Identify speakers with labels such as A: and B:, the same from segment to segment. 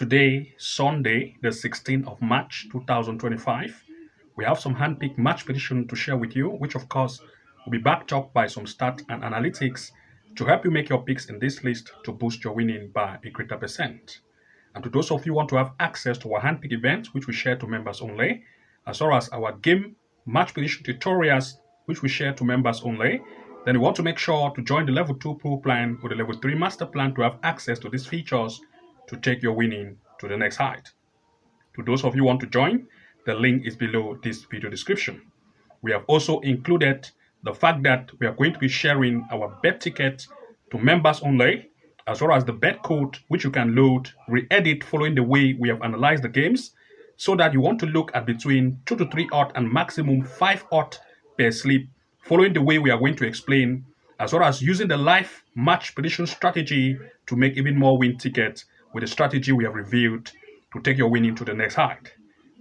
A: Today, Sunday, the 16th of March 2025, we have some hand-picked match prediction to share with you, which of course will be backed up by some stats and analytics to help you make your picks in this list to boost your winning by a greater percent. And to those of you who want to have access to our hand-picked events, which we share to members only, as well as our game match prediction tutorials, which we share to members only, then you want to make sure to join the level 2 pro plan or the level 3 master plan to have access to these features to take your winning to the next height. To those of you who want to join, the link is below this video description. We have also included the fact that we are going to be sharing our bet ticket to members only, as well as the bet code which you can load, re-edit following the way we have analyzed the games, so that you want to look at between 2 to 3 odd and maximum 5 odd per slip, following the way we are going to explain, as well as using the live match prediction strategy to make even more win tickets with the strategy we have revealed to take your winning to the next height.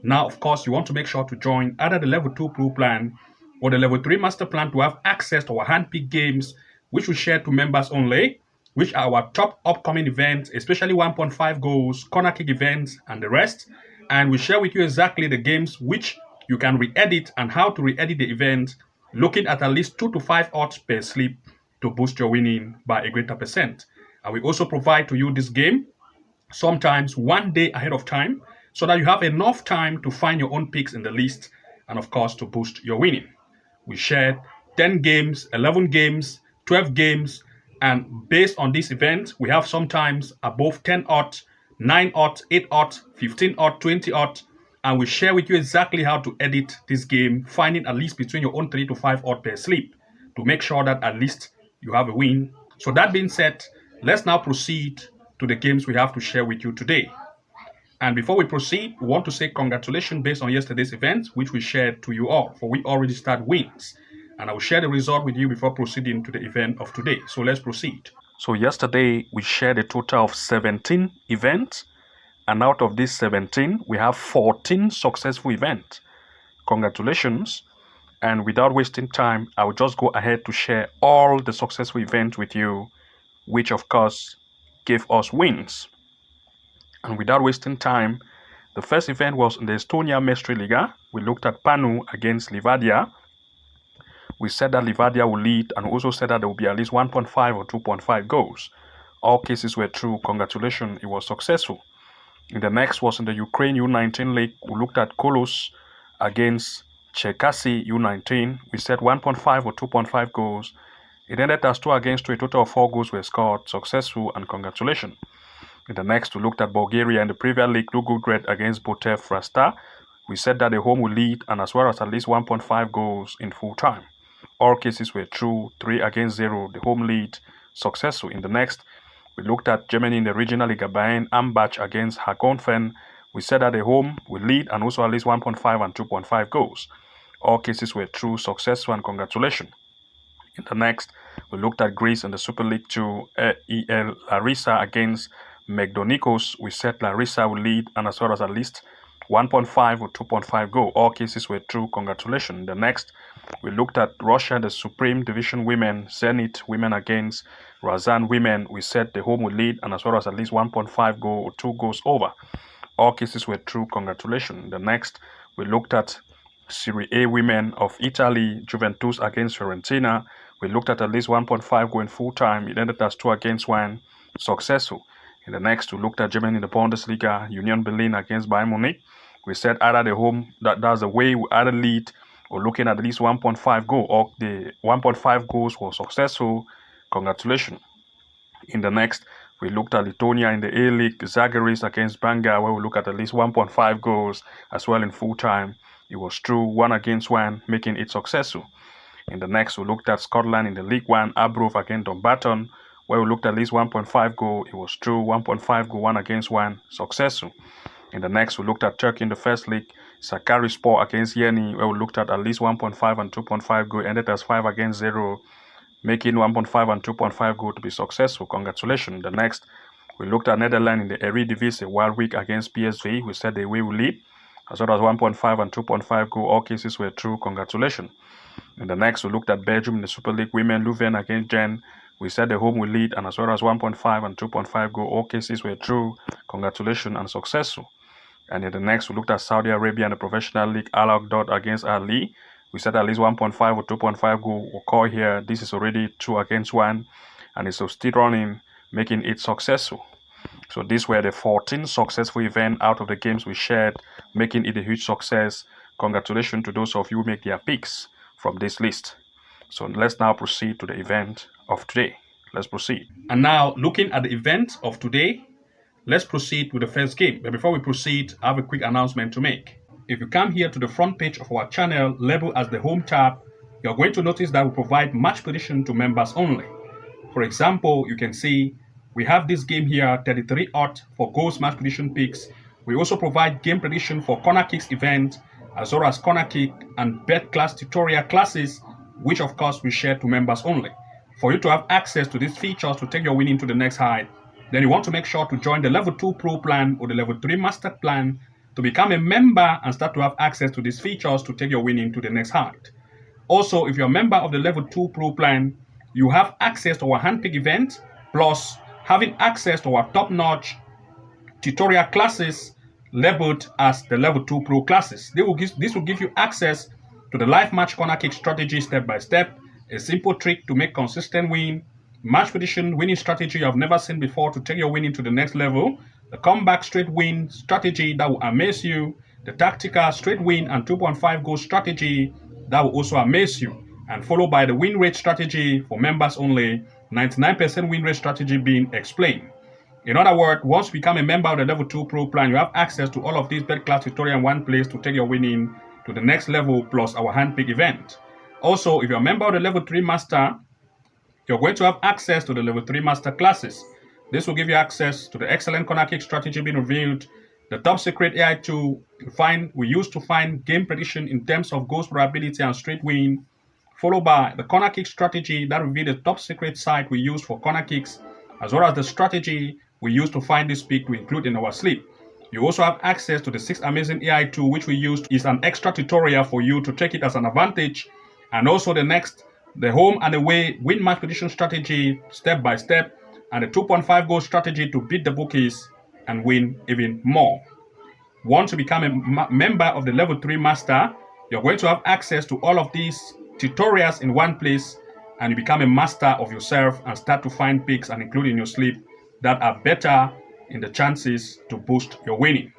A: Now, of course, you want to make sure to join either the level 2 pro plan or the level 3 master plan to have access to our hand-picked games, which we share to members only, which are our top upcoming events, especially 1.5 goals, corner kick events, and the rest. And we share with you exactly the games which you can re-edit and how to re-edit the event, looking at least 2 to 5 odds per slip to boost your winning by a greater percent. And we also provide to you this game sometimes one day ahead of time, so that you have enough time to find your own picks in the list and of course to boost your winning. We shared 10 games, 11 games, 12 games, and based on this event, we have sometimes above 10 odds, 9 odds, 8 odds, 15 odds, 20 odds, and we share with you exactly how to edit this game, finding at least between your own 3 to 5 odds per slip to make sure that at least you have a win. So that being said, let's now proceed to the games we have to share with you today. And before we proceed, we want to say congratulations based on yesterday's event, which we shared to you all, for we already start wins. And I will share the result with you before proceeding to the event of today. So let's proceed. So yesterday, we shared a total of 17 events. And out of these 17, we have 14 successful events. Congratulations. And without wasting time, I will just go ahead to share all the successful events with you, which of course gave us wins. And without wasting time, the first event was in the Estonia Mestre Liga. We looked at Panu against Livadia. We said that Livadia will lead and also said that there will be at least 1.5 or 2.5 goals. All cases were true. Congratulations, it was successful. And the next was in the Ukraine U19 League. We looked at Kolos against Cherkasy U19. We said 1.5 or 2.5 goals. It ended as 2 against 2. A total of 4 goals were scored. Successful and congratulations. In the next, we looked at Bulgaria in the Premier League, Lugugred against Botev Frasta. We said that the home will lead and as well as at least 1.5 goals in full time. All cases were true. 3 against 0. The home lead. Successful. In the next, we looked at Germany in the Regional Liga Bayern, Ambach against Hakonfen. We said that the home will lead and also at least 1.5 and 2.5 goals. All cases were true. Successful and congratulations. In the next, we looked at Greece in the Super League 2, EL Larissa against Megdonikos. We said Larissa will lead and as well as at least 1.5 or 2.5 goal. All cases were true. Congratulations. The next, we looked at Russia, the Supreme Division Women, Zenit Women against Razan Women. We said the home will lead and as well as at least 1.5 goal or 2 goals over. All cases were true. Congratulations. The next, we looked at Serie A Women of Italy, Juventus against Fiorentina. We looked at least 1.5 goal in full time. It ended as 2 against 1. Successful. In the next, we looked at Germany in the Bundesliga, Union Berlin against Bayern Munich. We said either the home, that's the way we either lead or looking at least 1.5 goal, or the 1.5 goals were successful. Congratulations. In the next, we looked at Lithuania in the A-League, Zagreus against Banga, where we look at least 1.5 goals as well in full time. It was true, 1 against 1, making it successful. In the next, we looked at Scotland in the League 1, Arbroath against Dumbarton, where we looked at least 1.5 goal. It was true, 1.5 goal, 1 against 1, successful. In the next, we looked at Turkey in the first league, Sakaryaspor against Yeni, where we looked at least 1.5 and 2.5 goal, ended as 5 against 0, making 1.5 and 2.5 goal to be successful. Congratulations. The next, we looked at Netherlands in the Eredivisie, Warwick against PSV. We said the way we lead, as well as 1.5 and 2.5 goal. All cases were true. Congratulations. In the next, we looked at Belgium in the Super League Women, Leuven against Gen, We said the home will lead, and as well as 1.5 and 2.5 goal, all cases were true. Congratulations and successful. And in the next, we looked at Saudi Arabia and the professional league Al Ahly against Ali. We said at least 1.5 or 2.5 goal will occur here. This is already 2 against 1, and it's still running, making it successful. So these were the 14 successful events out of the games we shared, making it a huge success. Congratulations to those of you who make their picks from this list. So let's now proceed to the event of today. Let's proceed. And now, looking at the event of today, let's proceed with the first game. But before we proceed, I have a quick announcement to make. If you come here to the front page of our channel, labeled as the Home tab, you're going to notice that we provide match prediction to members only. For example, you can see we have this game here, 33 odd for goals match prediction picks. We also provide game prediction for corner kicks event, as well as corner kick and bet class tutorial classes, which of course we share to members only. For you to have access to these features to take your winning to the next height, then you want to make sure to join the level 2 pro plan or the level 3 master plan to become a member and start to have access to these features to take your winning to the next height. Also, if you're a member of the level 2 pro plan, you have access to our handpick event, plus having access to our top-notch tutorial classes labeled as the level 2 pro classes. This will give you access to the live match corner kick strategy step by step, a simple trick to make consistent win, match prediction winning strategy I've never seen before to take your winning to the next level, the comeback straight win strategy that will amaze you, the tactical straight win and 2.5 goal strategy that will also amaze you, and followed by the win rate strategy for members only, 99% win rate strategy being explained. In other words, once you become a member of the level 2 pro plan, you have access to all of these bet class tutorial in one place to take your winning to the next level, plus our handpick event. Also, if you're a member of the level 3 master, you're going to have access to the level 3 master classes. This will give you access to the excellent corner kick strategy being revealed, the top secret AI tool we use to find game prediction in terms of goals probability and straight win, followed by the corner kick strategy that reveals the top secret site we use for corner kicks, as well as the strategy we use to find this pick to include in our sleep. You also have access to the 6 amazing AI tool which we use is an extra tutorial for you to take it as an advantage, and also the home and away win match prediction strategy step by step, and the 2.5 goal strategy to beat the bookies and win even more. Once you become a member of the level 3 master, you're going to have access to all of these tutorials in one place, and you become a master of yourself and start to find picks and include in your sleep that are better in the chances to boost your winning.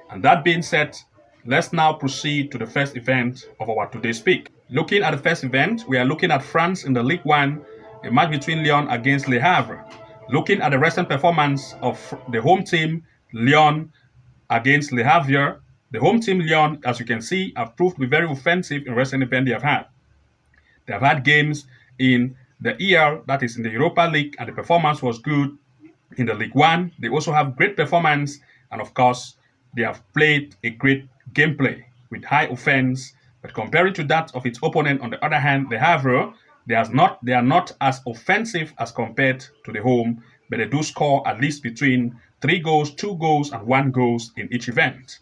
A: And that being said, let's now proceed to the first event of our today's pick. Looking at the first event, we are looking at France in the Ligue 1, a match between Lyon against Le Havre. Looking at the recent performance of the home team, Lyon against Le Havre, the home team, Lyon, as you can see, have proved to be very offensive in recent events they have had. They have had games in the EL, that is in the Europa League, and the performance was good. In the Ligue 1, they also have great performance, and of course, they have played a great gameplay with high offense. But comparing to that of its opponent, on the other hand, the Havre, they are not as offensive as compared to the home, but they do score at least between 3 goals, 2 goals, and 1 goal in each event.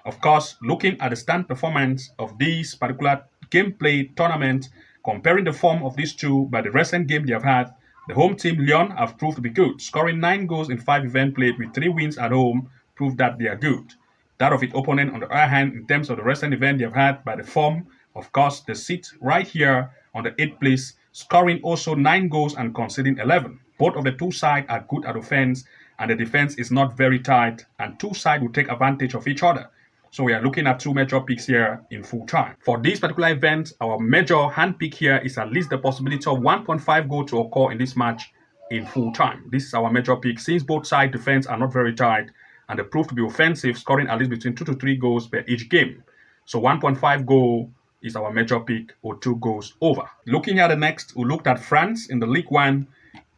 A: Of course, looking at the stand performance of this particular gameplay tournament, comparing the form of these two by the recent game they have had, the home team Lyon have proved to be good, scoring 9 goals in 5 events played with 3 wins at home, prove that they are good. That of its opponent, on the other hand, in terms of the recent event they have had by the form, of course, they sit right here on the 8th place, scoring also 9 goals and conceding 11. Both of the two sides are good at offense, and the defense is not very tight, and two sides will take advantage of each other. So we are looking at 2 major picks here in full time. For this particular event, our major hand pick here is at least the possibility of 1.5 goal to occur in this match in full time. This is our major pick since both sides' defense are not very tight and they prove to be offensive, scoring at least between 2 to 3 goals per each game. So 1.5 goal is our major pick, or 2 goals over. Looking at the next, we looked at France in the Ligue 1,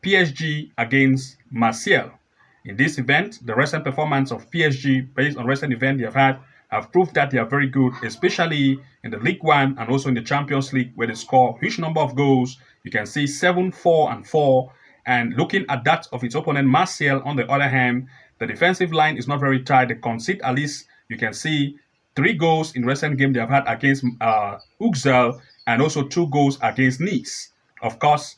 A: PSG against Marseille. In this event, the recent performance of PSG, based on recent events they have proved that they are very good, especially in the Ligue 1 and also in the Champions League, where they score a huge number of goals. You can see 7, 4, and 4. And looking at that of its opponent, Marseille, on the other hand, the defensive line is not very tight. They concede at least, you can see, 3 goals in recent game they have had against Auxerre, and also 2 goals against Nice. Of course,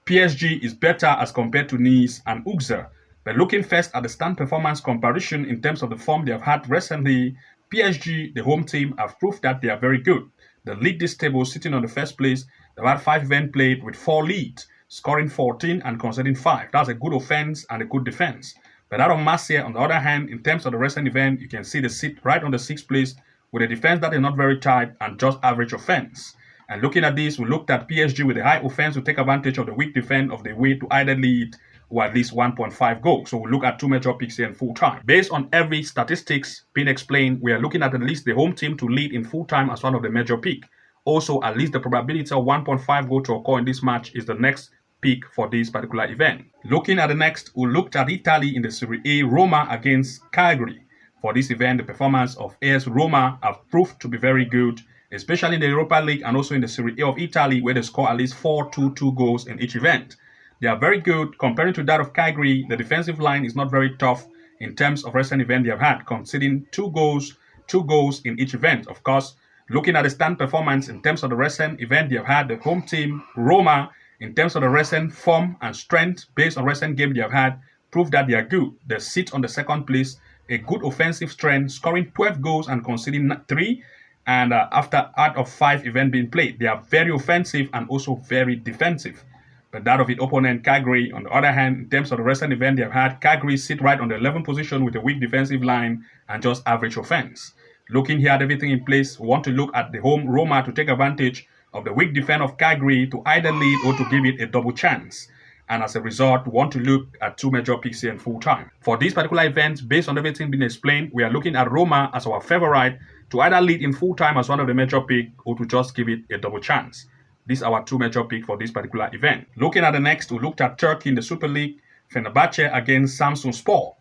A: PSG is better as compared to Nice and Auxerre. But looking first at the stand performance comparison in terms of the form they have had recently, PSG, the home team, have proved that they are very good. They lead this table sitting on the first place. They've had 5 events played with 4 leads, scoring 14 and conceding 5. That's a good offense and a good defense. But that of Marseille, on the other hand, in terms of the recent event, you can see they sit right on the 6th place with a defense that is not very tight and just average offense. And looking at this, we looked at PSG with a high offense to take advantage of the weak defense of the way to either lead or at least 1.5 goals. So we look at 2 major picks here in full time. Based on every statistics being explained, we are looking at least the home team to lead in full time as one of the major pick. Also, at least the probability of 1.5 goal to occur in this match is the next pick for this particular event. Looking at the next, we looked at Italy in the Serie A, Roma against Cagliari. For this event, the performance of AS Roma have proved to be very good, especially in the Europa League and also in the Serie A of Italy, where they score at least 4-2 goals in each event. They are very good. Comparing to that of Cagliari, the defensive line is not very tough in terms of recent event they have had, conceding 2 goals in each event. Of course, looking at the stand performance in terms of the recent event they have had, the home team, Roma, in terms of the recent form and strength based on recent game they have had, prove that they are good. They sit on the 2nd place, a good offensive strength, scoring 12 goals and conceding 3. And out of 5 events being played, they are very offensive and also very defensive. But that of its opponent, Cagliari, on the other hand, in terms of the recent event they have had, Cagliari sit right on the 11th position with a weak defensive line and just average offense. Looking here at everything in place, we want to look at the home Roma to take advantage of the weak defense of Cagliari to either lead or to give it a double chance. And as a result, we want to look at 2 major picks here in full time. For this particular event, based on everything being explained, we are looking at Roma as our favorite to either lead in full time as one of the major picks or to just give it a double chance. These are our 2 major picks for this particular event. Looking at the next, we looked at Turkey in the Super League, Fenerbahce against Samsunspor.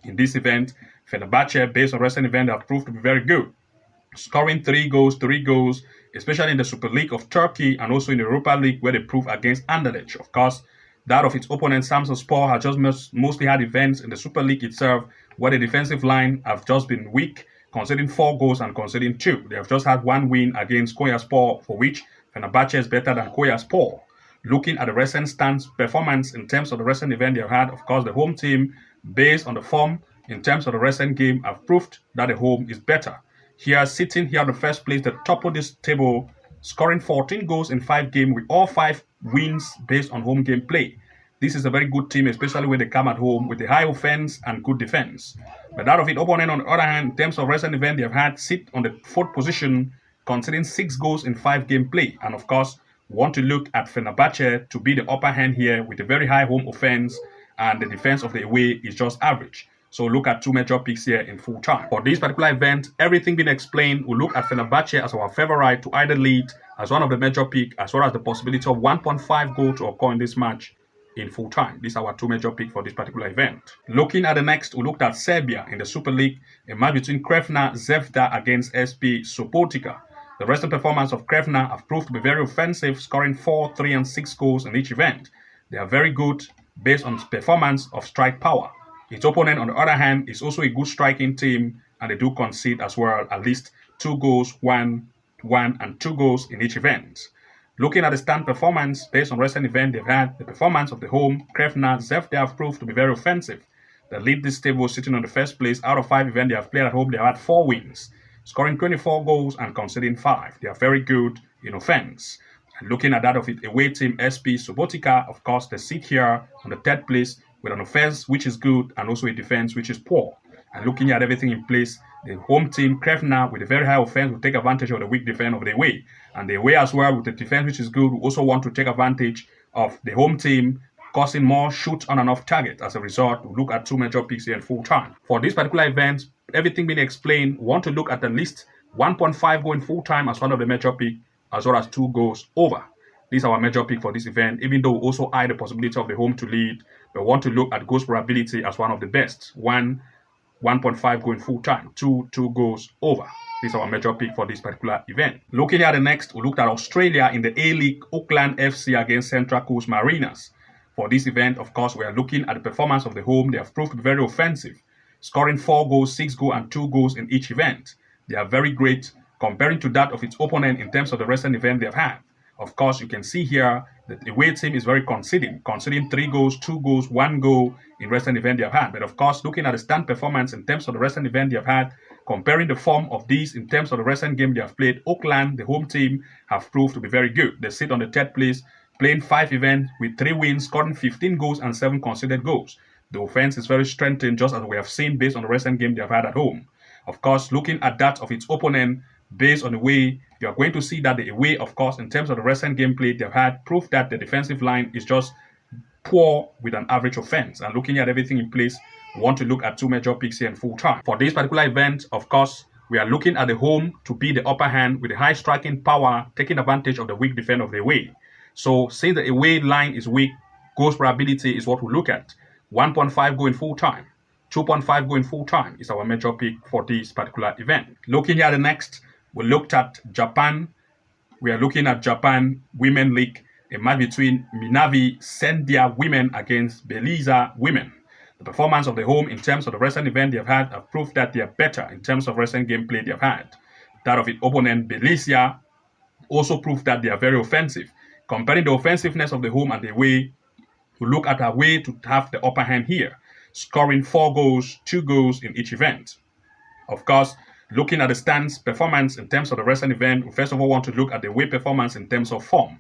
A: In this event, Fenerbahce, based on recent event, have proved to be very good, scoring 3 goals, especially in the Super League of Turkey and also in the Europa League where they proved against Anderlecht. Of course, that of its opponent, Samsunspor, has just mostly had events in the Super League itself where the defensive line have just been weak, conceding 4 goals and conceding 2. They have just had 1 win against Konyaspor, for which Fenerbahce is better than Konyaspor. Looking at the recent stance performance in terms of the recent event they have had, of course, the home team, based on the form in terms of the recent game, have proved that the home is better. Here, sitting here on the first place, the top of this table, scoring 14 goals in 5 games with all 5 wins based on home game play. This is a very good team, especially when they come at home with a high offense and good defense. But that of its opponent, on the other hand, in terms of recent event they have had, sit on the 4th position, conceding 6 goals in 5 game play. And of course, we want to look at Fenerbahce to be the upper hand here with a very high home offense, and the defense of the away is just average. So look at 2 major picks here in full time. For this particular event, everything being explained, we'll look at Fenerbahce as our favorite to either lead as one of the major picks, as well as the possibility of 1.5 goal to occur in this match in full time. These are our 2 major picks for this particular event. Looking at the next, we looked at Serbia in the Super League, a match between Crvena Zvezda against SP Subotica. The recent performance of Crvena have proved to be very offensive, scoring 4, 3, and 6 goals in each event. They are very good based on performance of strike power. Its opponent, on the other hand, is also a good striking team, and they do concede as well at least 2 goals, 1, and 2 goals in each event. Looking at the stand performance based on recent event they've had, the performance of the home Crvena Zvezda have proved to be very offensive. They lead this table sitting on the first place. Out of 5 events they have played at home, they have had 4 wins, scoring 24 goals and conceding 5. They are very good in offense. And looking at that of it, away team SP Subotica, of course, they sit here on the 3rd place with an offense which is good and also a defense which is poor. And looking at everything in place, the home team, Crvena, with a very high offense, will take advantage of the weak defense of the away. And the away as well, with the defense which is good, will also want to take advantage of the home team, causing more shoot on and off target. As a result, we'll look at 2 major picks here in full time. For this particular event, everything being explained, we want to look at least 1.5 goal in full time as one of the major picks, as well as 2 goals over. These are our major pick for this event, even though we also eye the possibility of the home to lead. We want to look at goals probability as one of the best. 1.5 goal in full time, 2 goals over. These are our major pick for this particular event. Looking at the next, we looked at Australia in the A-League, Auckland FC against Central Coast Mariners. For this event, of course, we are looking at the performance of the home. They have proved to be very offensive, scoring 4 goals, 6 goals, and 2 goals in each event. They are very great comparing to that of its opponent in terms of the recent event they have had. Of course, you can see here that the away team is very conceding 3 goals, 2 goals, 1 goal in recent event they have had. But of course, looking at the stand performance in terms of the recent event they have had, comparing the form of these in terms of the recent game they have played, Auckland, the home team, have proved to be very good. They sit on the third place, playing 5 events with 3 wins, scoring 15 goals and 7 conceded goals. The offense is very strengthened, just as we have seen based on the recent game they have had at home. Of course, looking at that of its opponent, based on the way, you are going to see that the away, of course, in terms of the recent gameplay they've had, proof that the defensive line is just poor with an average offense. And looking at everything in place, we want to look at 2 major picks here in full time. For this particular event, of course, we are looking at the home to be the upper hand with the high striking power, taking advantage of the weak defense of the away. So since the away line is weak, goals probability is what we look at. 1.5 go in full time. 2.5 go in full time is our major pick for this particular event. Looking at the next, we looked at Japan. We are looking at Japan Women League, a match between Mynavi Sendia women against Beleza women. The performance of the home in terms of the recent event they have had have proved that they are better in terms of recent gameplay they have had. That of its opponent Beleza also proved that they are very offensive. Comparing the offensiveness of the home and the away, we look at a way to have the upper hand here, scoring 4 goals, 2 goals in each event. Of course, looking at the stands performance in terms of the recent event, we first of all want to look at the away performance in terms of form.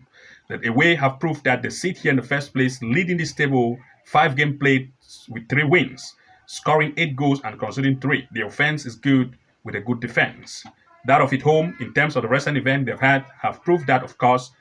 A: The away have proved that they sit here in the first place, leading this table, 5 games played with 3 wins, scoring 8 goals and conceding 3. The offense is good with a good defense. That of it home, in terms of the recent event they've had, have proved that, of course,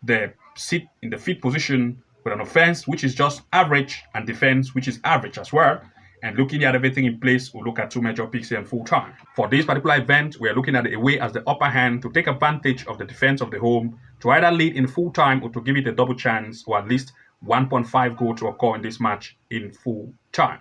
A: they sit in the fifth position with an offense which is just average and defense which is average as well. And looking at everything in place, we'll look at 2 major picks here in full time. For this particular event, we are looking at the away as the upper hand to take advantage of the defense of the home to either lead in full time or to give it a double chance, or at least 1.5 goal to occur in this match in full time.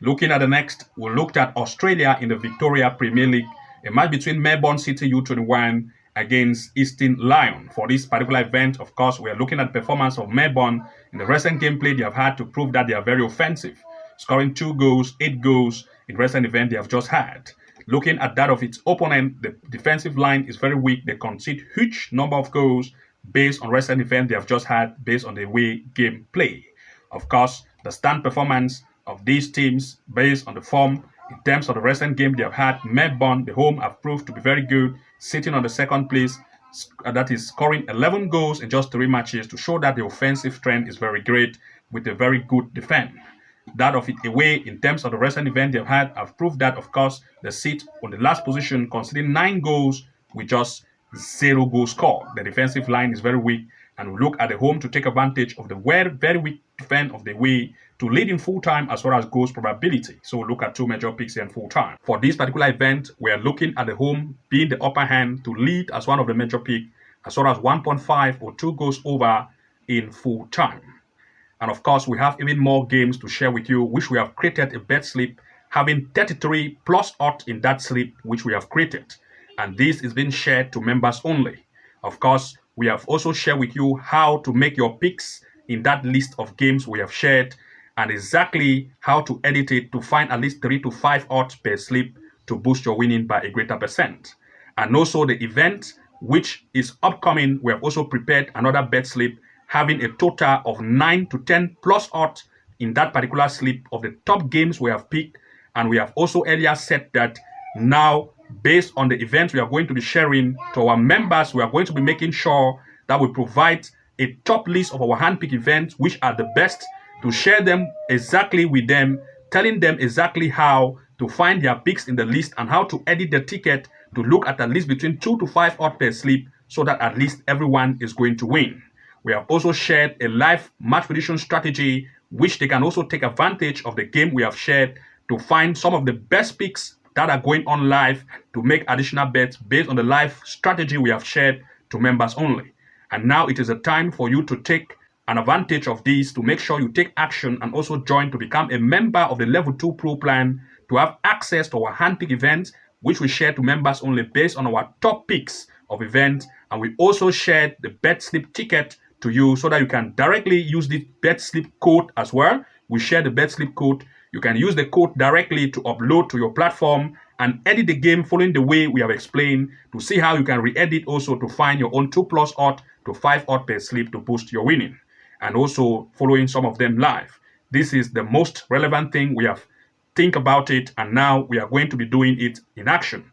A: Looking at the next, we looked at Australia in the Victoria Premier League, a match between Melbourne City U21 against Eastern Lyon. For this particular event, of course, we are looking at the performance of Melbourne in the recent gameplay they have had to prove that they are very offensive, scoring 2 goals, 8 goals in recent event they have just had. Looking at that of its opponent, the defensive line is very weak. They concede huge number of goals based on recent event they have just had based on the away game play. Of course, the stand performance of these teams based on the form in terms of the recent game they have had, Melbourne, the home, have proved to be very good, sitting on the second place, that is scoring 11 goals in just 3 matches to show that the offensive trend is very great with a very good defense. That of it away in terms of the recent event they've had have proved that, of course, they sit on the last position, conceding 9 goals with just 0 goals scored. The defensive line is very weak, and we look at the home to take advantage of the very weak defense of the away to lead in full time as well as goals probability. So we look at 2 major picks here in full time. For this particular event, we are looking at the home being the upper hand to lead as one of the major picks, as well as 1.5 or 2 goals over in full time. And of course, we have even more games to share with you, which we have created a bet slip, having 33 plus odds in that slip, which we have created. And this is being shared to members only. Of course, we have also shared with you how to make your picks in that list of games we have shared, and exactly how to edit it to find at least 3 to 5 odds per slip to boost your winning by a greater percent. And also the event, which is upcoming, we have also prepared another bet slip, having a total of 9 to 10 plus odds in that particular slip of the top games we have picked. And we have also earlier said that now, based on the events we are going to be sharing to our members, we are going to be making sure that we provide a top list of our handpicked events, which are the best, to share them exactly with them, telling them exactly how to find their picks in the list and how to edit the ticket to look at least between 2 to 5 odds per slip, so that at least everyone is going to win. We have also shared a live match prediction strategy, which they can also take advantage of the game we have shared to find some of the best picks that are going on live to make additional bets based on the live strategy we have shared to members only. And now it is a time for you to take an advantage of these, to make sure you take action and also join to become a member of the Level 2 Pro plan to have access to our handpicked events, which we share to members only based on our top picks of events. And we also shared the bet slip ticket to you so that you can directly use the bet slip code as well. We share the bet slip code. You can use the code directly to upload to your platform and edit the game following the way we have explained, to see how you can re-edit also to find your own 2+ odd to 5 odd per slip to boost your winning, and also following some of them live. This is the most relevant thing we have think about it, and now we are going to be doing it in action,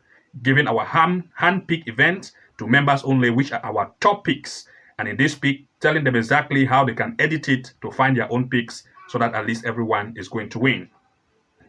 A: giving our hand pick event to members only, which are our top picks, and in this pick telling them exactly how they can edit it to find their own picks, so that at least everyone is going to win.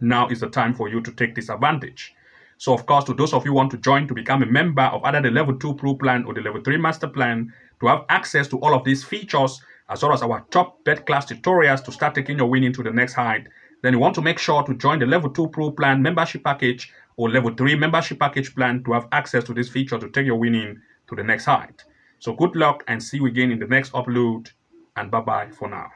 A: Now is the time for you to take this advantage. So of course, to those of you who want to join to become a member of either the level 2 pro plan or the level 3 master plan, to have access to all of these features, as well as our top bet class tutorials to start taking your winning to the next height, then you want to make sure to join the level 2 pro plan membership package or level 3 membership package plan to have access to this feature to take your winning to the next height. So good luck and see you again in the next upload, and bye-bye for now.